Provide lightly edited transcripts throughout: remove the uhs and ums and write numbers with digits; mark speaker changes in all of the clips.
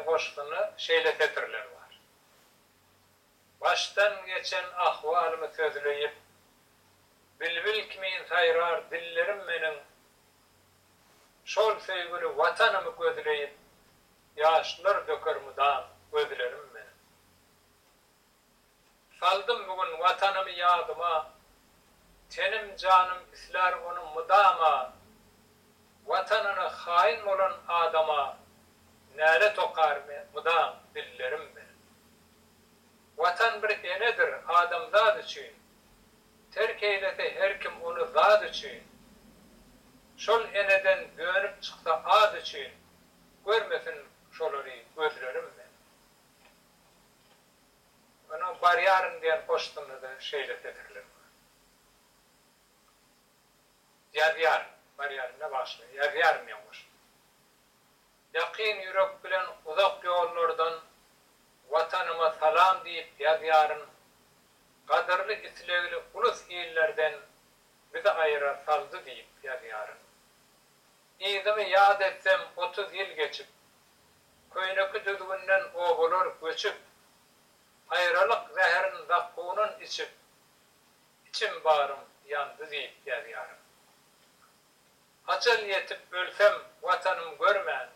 Speaker 1: hoşluğunu şeyle tetirler var. Baştan geçen ahvalımı sözleyip, bilbil kimin sayrar dillerim menin, şol sevgili vatanımı gözleyip, yaşlar döker mudam gözlerim menin. Saldım bugün vatanımı yadıma, tenim canım isler onun mudama, vatanını hain olan adama, nâle tokar mudam dillerim benim. Vatan bir enedir adam zat için, terk eylese her kim onu zat için, şol eneden dönüp çıksa ad için, görmesin şolları gözlerim benim. Onun baryarın diyen koştuğunu da şeyle tedirler. Yaryar, baryarına başlıyor. Yaryar mı yapmış? Yakin yürek bilen uzak yollardan vatanıma salam deyip yaryarın kaderli islegili ulus illerden bizi ayıra saldı deyip yaryarın. İzimi yad etsem 30 yıl geçip köyneki düzgünden oğulur göçüp ayrılık zeherin zakkunun içip içim bağrım yandı deyip yaryarın. Acel yetip ölsem vatanım görmen,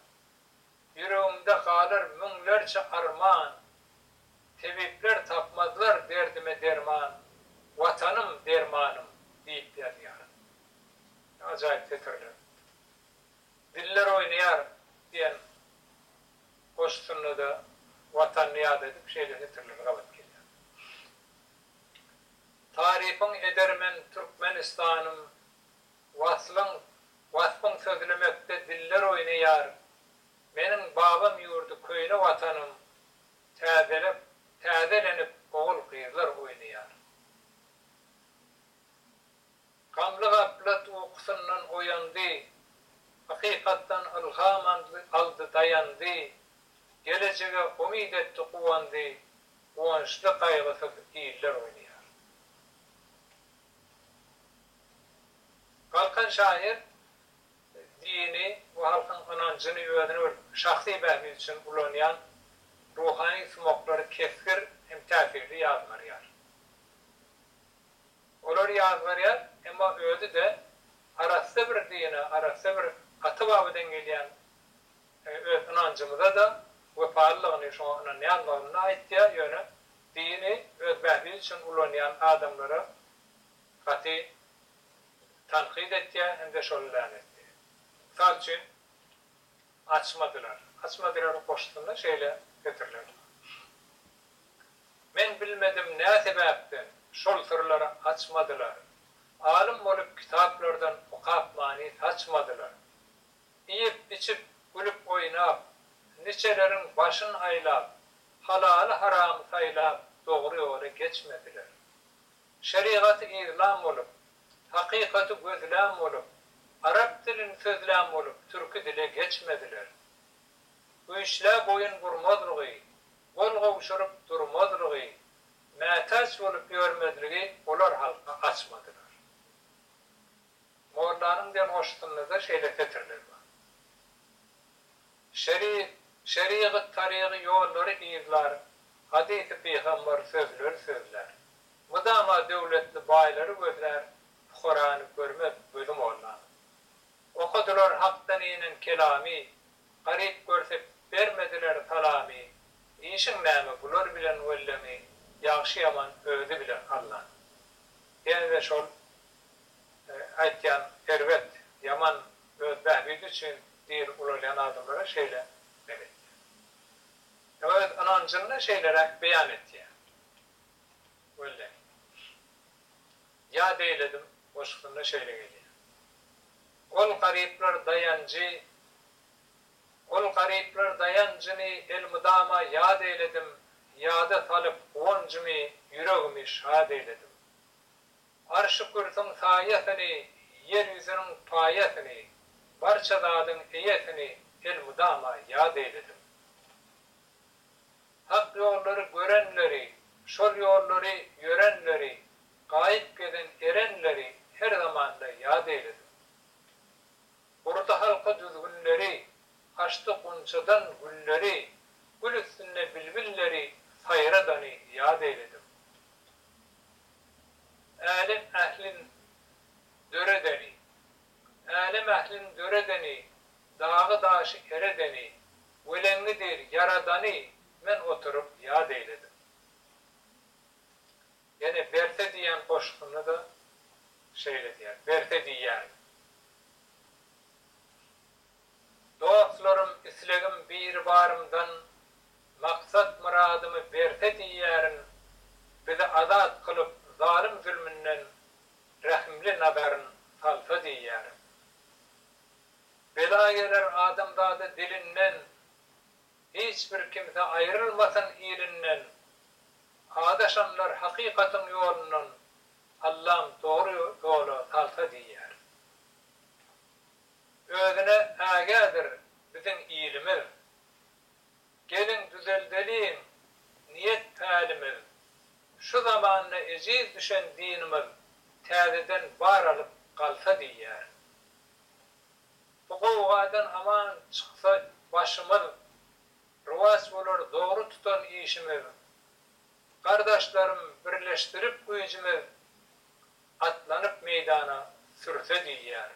Speaker 1: yüreğimde kalır münlerce arman, tebipler tapmazlar derdime derman, vatanım dermanım deyip yaryarın. Acayip tetirler. Diller oynayar diyen koştuğunu da vatanını yad edip şeyle tetirler kalıp geliyor. Tarifin edermen Türkmenistan'ım, vasfın sözlemekte diller oynayar, benim babam yurdu köyüne vatanım, täzelenip oğul kıyırlar oynayar. Gamlı gaflet uykusundan uyandı, hakikattan ilham aldı dayandı, geleceğe umid etti kuvandı, uvançlı kaygısız iyiller oynayar. Kalkan şair, dini, bu halkın inancını, öğrenir, şahsi behmi için ulanyan, ruhani smokları keskir, hem təsirli yazmar yar. Olar yazmar yar, ama özü de arası bir dini, arası bir katı babıdan gelen öz inancımıza da vefalılığını şu an yanlarına ait diye yönü dini, öz behmi için ulanyan adamlara katı tankid etti hem de şollan etti. Sal için açmadılar. Açmadılar koştuğunda şeyle getirler. Men bilmedim ne sebepten şol sırları açmadılar. Alim olup kitaplardan okap mani saçmadılar. Yiyip içip gülüp oynap, niçelerin başın aylap, halalı haram saylap doğru yola geçmediler. Şeriatı izlam olup, hakikati gözlem olup, Arap dilin sözlem olup, Türkü dile geçmediler. Bu işler boyun vurmadırgı, kol kavuşurup durmadırgı, metaç olup görmedırgı, olar halka açmadılar. Moğolların den hoştuğunda da şeyle tetirler var. Şeriat tarihi yolları izlar, hadis-i peygamber sözler. Mudama devletli bayları gözler, Kur'an'ı görmez gözüm olan. Okudular haktan inen kelami, garip görsep vermediler talami. İşin näme bular bilen vellemi, yaxşı yaman özü bilen Allah. Yani de şol aytyan ervet yaman öz behbid için değil ulalayan adamlara şeyle demek. Evet, anancını şeylere beyan etti yani. Öyle. Ya deyledim, boşluğunda şeyle geliyor. Ol garipler dayancını el mudama yad eyledim, yada salıp oncumi yüreğimi şad eyledim. Arşı kürsün sayesini, yeryüzünün payesini, barça dağın eyesini el mudama yad eyledim. Hak yolları görenleri, şol yolları yörenleri, gayip geden erenleri her zaman da yad eyledim. Burada halka düzgünleri, açtı kunçadan gülleri, gül üstünde bilbilleri sayradanı yad eyledim. Alim ehlin döredeni, alim ehlin döredeni, dağı daşı eredeni, velenlidir yaradanı men oturup yad eyledim. Yani berte diyen koşkunu da şeyle diyen, berte diyen. Dostlarım islegim bir barımdan, maksat muradımı berte diyerin, bizi azat kılıp zalim zulmünden, rahimli nadarın salsa diyerin. Bela gelir adamdadı dilinden, hiçbir kimse ayrılmasın ilinden, adaşanlar hakikatin yolunun, Allah'ım doğru yolu salsa diyer. Özüne ağadır bizim iyilimiz. Gelin düzeldeliğin niyet talimiz. Şu zamanla eciz düşen dinimiz tazeden var alıp kalsa diyer. Bu kuvvadan aman çıksa başımız, rivas olur doğru tutan işimiz. Kardeşlerim birleştirip gücümüz atlanıp meydana sürse diyer.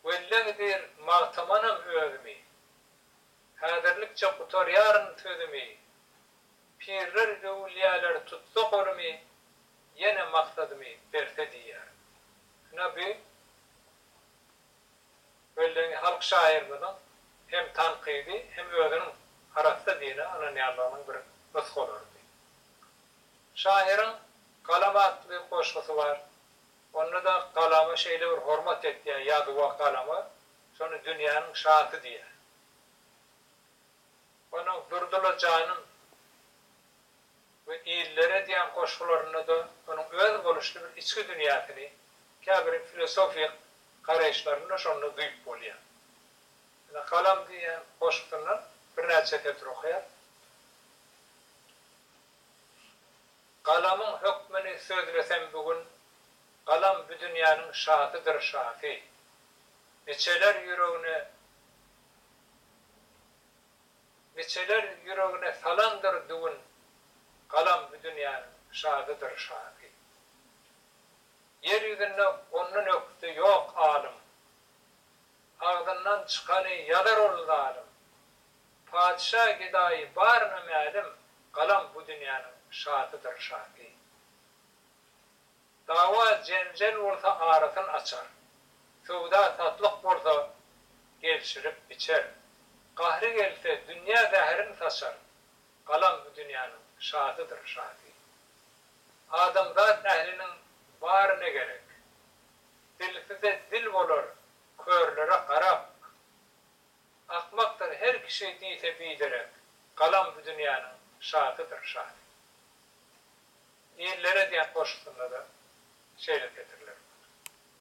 Speaker 1: Velledir mağtamanım özümü, hazırlıkça kutar yarın tözümü, pirler ve uliyalar tutsa kolumu, yine maksadımı verse diyer. Nabi, böyle halk şairmeden hem tankidi hem özünün arasında dine ananiyarlarının bir nüsk olurdu. Şairin kalamatlı koşkusu var. Onu da kalama şeyle bir hürmet etti ya, yadıva kalama, sonra dünyanın şahatı diye. Onun durdurulacağının ve iyillere diyen koşkularını da onun öz buluşlu bir içki dünyasını, kabir filosofik karayışlarını şunu duyup oluyor. Yani kalam diyen koşkusundan bir neçe tetir okuyar. Kalamın hükmünü sözlesem bugün, kalam bu dünyanın şahatıdır şafi. Neçeler yüreğine salandır düğün, kalam bu dünyanın şahatıdır şafi. Yeryüzünde onun öktü yok alim, ağzından çıkanı yadar ol zalim. Padişah gidayı barına mealim, kalam bu dünyanın şahatıdır şafi. Dava cencel olsa ağrısın açar. Suda tatlık olsa gelişirip biçer. Kahri gelse dünya zehrin saçar. Kalam bu dünyanın şahatıdır şafi. Adamzat ehlinin var ne gerek? Dilsize dil olur, körlere karap. Akmaktır her kişi diyse bildirek. Kalam bu dünyanın şahatıdır şafi. İyilere diyen koşusunda da şeyle getirirler.